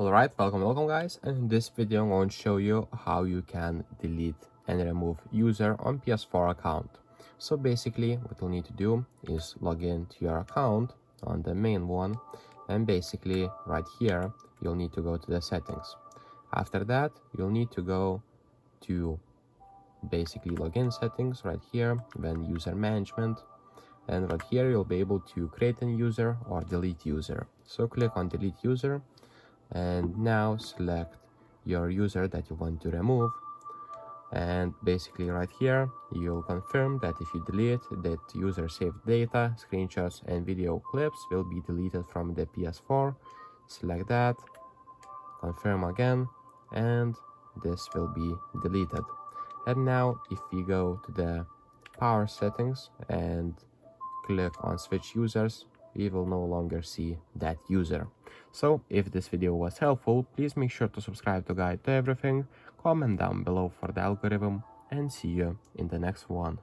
Alright, welcome guys, and in this video I'm going to show you how you can delete and remove user on PS4 account. So basically what you'll need to do is log in to your account on the main one, and basically right here you'll need to go to the settings. After that you'll need to go to basically login settings right here, then user management, and right here you'll be able to create a user or delete user. So click on delete user, and now select your user that you want to remove, and basically right here you'll confirm that if you delete that user saved data, screenshots and video clips will be deleted from the PS4. Select that, confirm again, and this will be deleted. And now if we go to the power settings and click on switch users, we will no longer see that user. So if this video was helpful, please make sure to subscribe to Guide to Everything, comment down below for the algorithm, and see you in the next one.